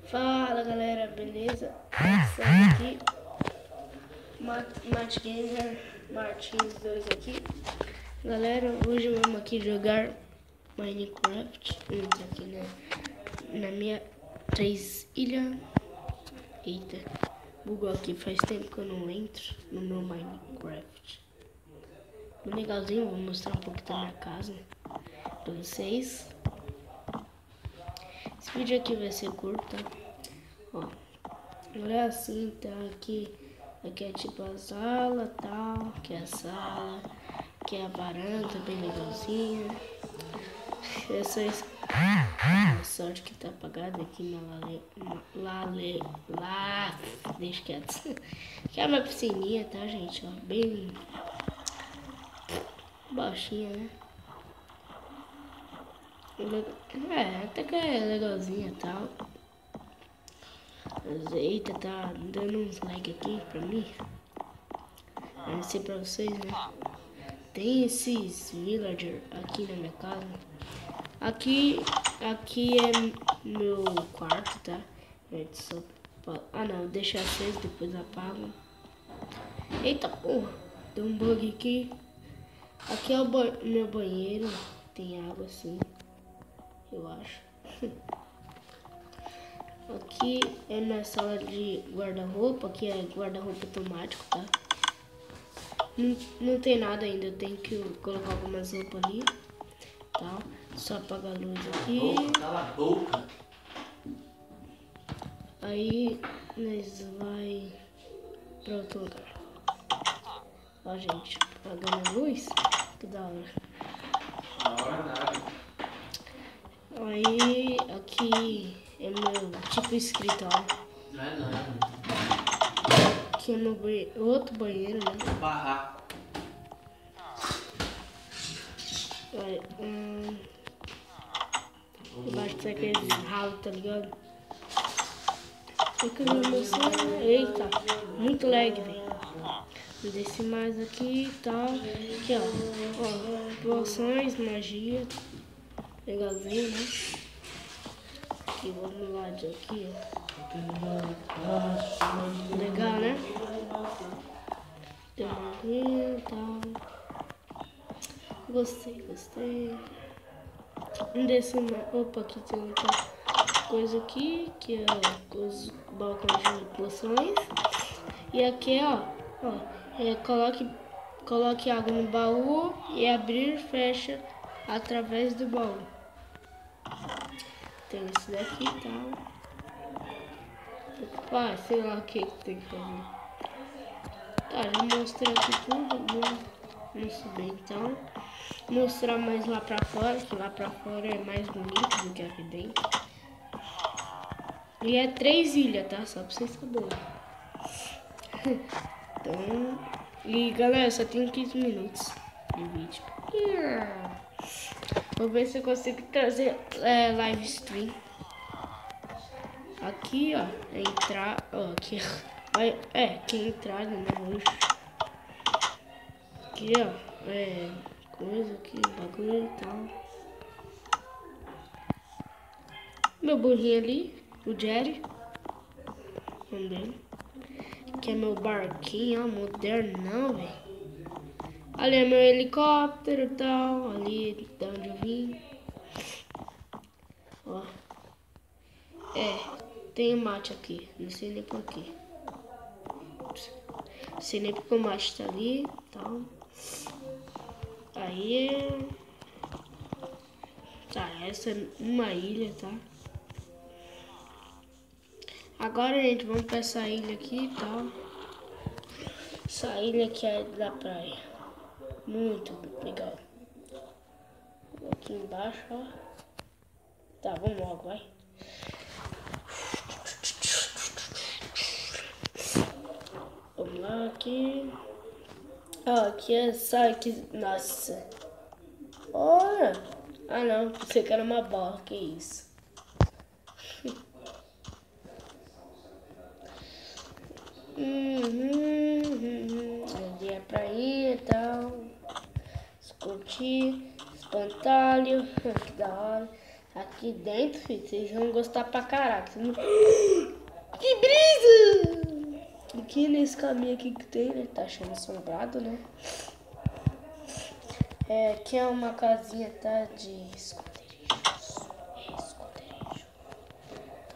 Fala galera, beleza? Estamos aqui, Matt Gamer Martins 2 aqui. Galera, hoje vamos aqui jogar Minecraft. Entro aqui na minha 3 ilha. Eita, bugou aqui, faz tempo que eu não entro no meu Minecraft. Bem legalzinho, vou mostrar um pouco da minha casa pra vocês. Esse vídeo aqui vai ser curto, tá? Ó, olha assim, tá? Aqui é tipo a sala, tal. Aqui é a sala. Aqui é a varanda, bem legalzinha. Essa é a sorte que tá apagada aqui lá. Deixa quieto. Aqui é uma piscininha, tá, gente? Ó, bem baixinha, né? Até que é legalzinha e tal. Eita, tá dando uns lag aqui pra mim. Eu não sei pra vocês, né? Tem esses villager aqui na minha casa. Aqui é meu quarto, tá? Ah não, deixa aceso, depois apago. Eita porra, deu um bug aqui. Aqui é o meu banheiro. Tem água assim, eu acho. Aqui é minha sala de guarda-roupa. Aqui é guarda-roupa automático, tá? Não tem nada ainda, eu tenho que colocar algumas roupas ali, tá? Só apagar a luz aqui. Cala a boca. Aí nós vai pra outro lugar. Ó, gente, apagando a luz, que da hora. Não hora nada. Aí aqui é meu tipo escritório. Não é nada. Aqui é meu outro banheiro, né? Barraco. Olha, embaixo tem aqueles ralos, tá ligado? Eita, muito lag, velho. Vou descer mais aqui e tal. Aqui, ó, poções, magia. Legalzinho, né? Aqui, vamos lá de aqui, ó. Legal, né? Tem uma aguinha e tal. Gostei. Descer mais. Opa, aqui tem outra coisa aqui, que é os balcões de poções. E aqui, ó, coloque água no baú e abrir e fecha através do baú. Tem esse daqui e tal. Sei lá o que tem que fazer. Tá, já mostrei aqui tudo. Vamos subir então. Mostrar mais lá pra fora, que lá pra fora é mais bonito do que aqui dentro. E é 3 ilhas, tá? Só pra vocês saberem. Então, e galera, só tem 15 minutos de vídeo. Vou ver se eu consigo trazer live stream. Aqui, ó, entrar, ó, aqui, que entrada, né, hoje. Aqui, ó, coisa aqui, bagulho e tal. Meu burrinho ali, o Jerry. Vamos ver. Aqui é meu barquinho, ó, modernão, velho. Ali é meu helicóptero e tal. Ali de onde eu vim. Ó. Tem um mate aqui. Não sei nem porquê. Não sei nem porque o mate tá ali e tal. Aí tá, essa é uma ilha, tá? Agora, gente, vamos pra essa ilha aqui e tal. Essa ilha aqui é da praia. Muito legal. Aqui embaixo, ó. Tá, vamos logo, vai. Vamos lá, aqui. Ó, aqui é só aqui. Nossa. Olha. Ah, não. Pensei que era uma bola. Que isso. Ali é a prainha e tal. Curtir, espantalho, que da hora. Aqui dentro, filho, vocês vão gostar pra caraca. Vocês não... Que brisa! Aqui nesse caminho aqui que tem, né? Tá achando assombrado, né? É, aqui é uma casinha, tá? De esconderijos. Esconderijo.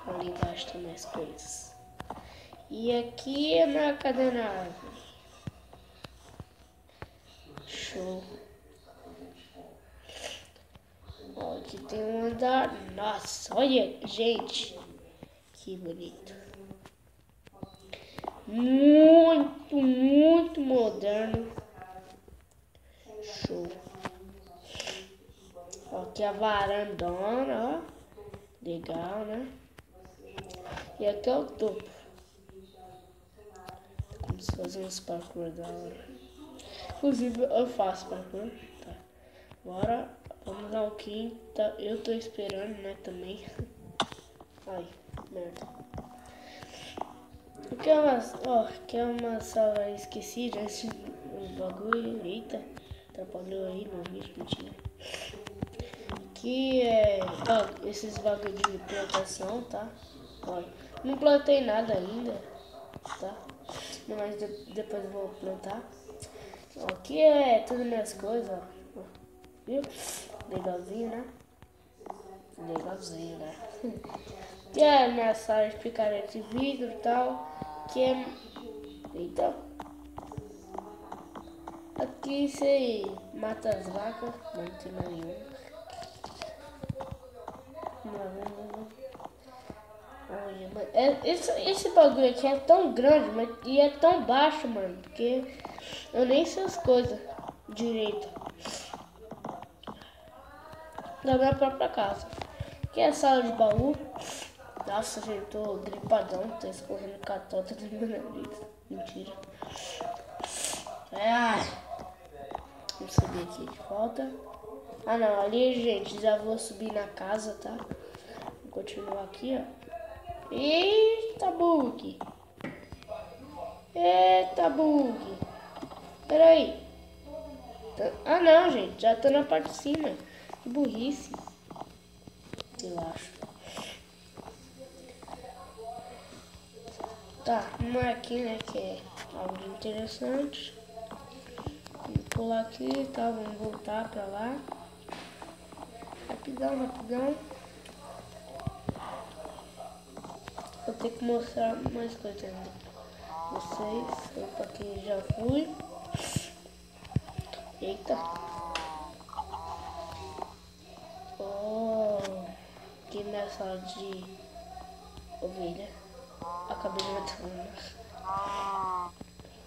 Ali embaixo tem mais coisas. E aqui é na casa na árvore. Show. Ó, aqui tem um andar. Nossa, olha, gente. Que bonito. Muito, muito moderno. Show. Ó, aqui a varandona, ó. Legal, né? E aqui é o topo. Como se fazer uns parkour da hora. Inclusive, eu faço parkour. Tá. Agora, vamos ao quinto. Eu tô esperando, né, também. Ai, merda. Aqui é uma sala esquecida, esse bagulho. Eita, atrapalhou aí no vídeo, mentira. Aqui é esses bagulho de plantação, tá? Olha, não plantei nada ainda, tá? Mas depois eu vou plantar. Aqui é tudo minhas coisas, ó. Viu? Legalzinho, né? Legalzinho, né? Aqui é a minha sala de picareta de vidro e tal. Aqui é... Então... Aqui você mata as vacas, não tem mais nenhuma. Olha, mano, esse bagulho aqui é tão grande, mas e é tão baixo, mano, porque eu nem sei as coisas direito da minha própria casa. Aqui é a sala de baú. Nossa, gente, tô gripadão, tô escorrendo catota do meu nariz. Mentira. Vamos subir aqui de volta. Ah não, ali, gente, já vou subir na casa, tá? Vou continuar aqui, ó. Eita, bug! Eita, bug! Peraí. Ah não, gente, já tô na parte de cima. Que burrice. Eu acho. Tá, vamos aqui, né, que é algo interessante. Vamos pular aqui, tá? Vamos voltar pra lá. Rapidão, rapidão. Vou ter que mostrar mais coisas ainda pra vocês. Opa, aqui já fui. Eita. Oh, aqui na sala de ovelha. Acabei de matar uma.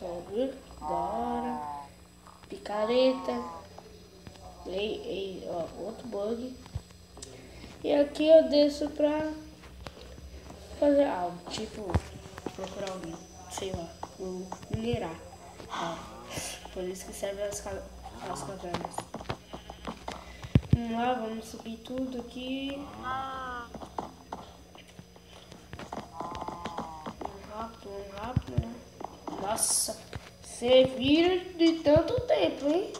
Da hora. Picareta. Ó, outro bug. E aqui eu desço pra fazer algo, tipo procurar alguém, sei lá, ou minerar. Por isso que servem as cavernas. Vamos lá, vamos subir tudo aqui. Vamos rápido, né? Nossa, você vira de tanto tempo, hein?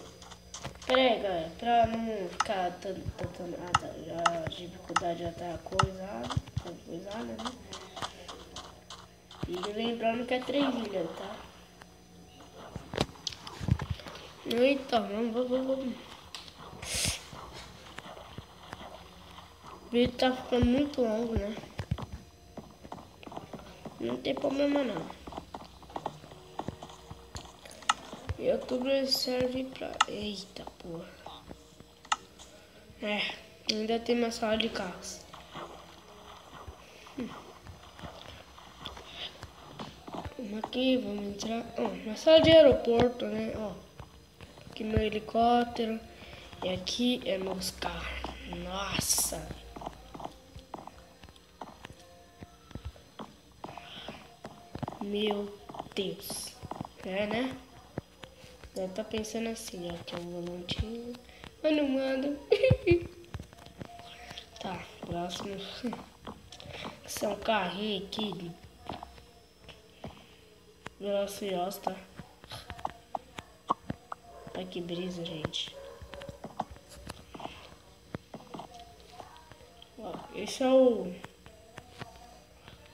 Pera aí, galera, pra não ficar tanto a dificuldade já tá coisada, né? E lembrando que é 3 ilhas, tá? Eita, vamos. O vídeo tá ficando muito longo, né? Não tem problema não. YouTube serve pra... Eita, porra. Ainda tem uma sala de carros. Vamos aqui, vamos entrar. Uma sala de aeroporto, né? Ó, aqui meu helicóptero. E aqui é meus carros. Nossa! Meu Deus. Né? Eu tô pensando assim, ó, que é um volantinho. Mas não manda. Tá, próximo. Esse é um carrinho aqui de Velociraptor, tá? Olha que brisa, gente. esse é o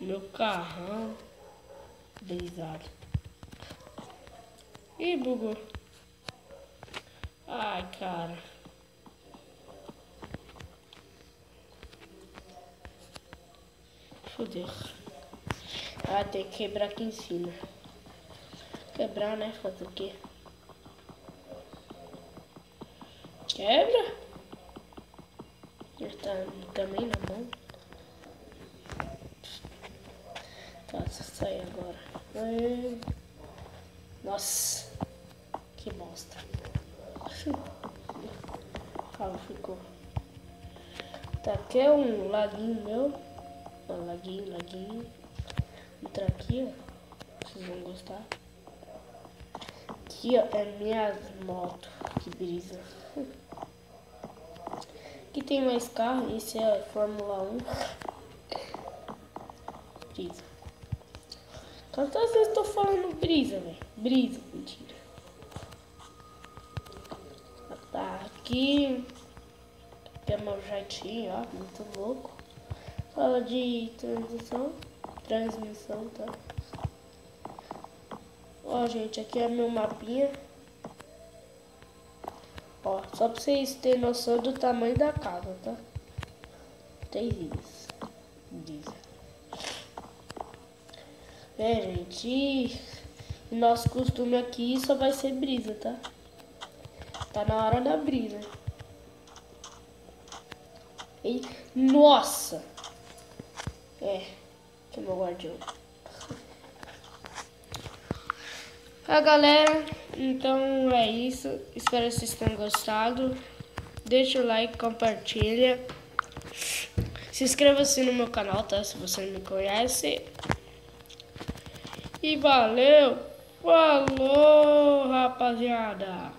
meu carrão brisado. Ih, bugou. Ai, cara. Fudeu. Ah, tem que quebrar aqui em cima. Quebrar, né? Fazer o quê? Quebra? Ele tá também na mão. Tá, sai agora. Nossa, que bosta. Ah, ficou. Tá, aqui é um laguinho meu. Ó, laguinho. Entra aqui, ó. Vocês vão gostar. Aqui, ó, é minhas motos. Que brisa. Aqui tem mais carro. Esse é a Fórmula 1. Brisa. Quantas vezes eu tô falando brisa, velho? Brisa, mentira. Tá, aqui é meu jeitinho, ó, muito louco. Fala de transmissão, tá? Ó, gente, aqui é meu mapinha. Ó, só pra vocês terem noção do tamanho da casa, tá? 3 ilhas. É, gente, e nosso costume aqui só vai ser brisa, tá? Tá na hora da brisa. E, nossa! É, que é meu guardião. Galera, então é isso. Espero que vocês tenham gostado. Deixa o like, compartilha. Se inscreva-se no meu canal, tá? Se você não me conhece. E valeu! Falou, rapaziada!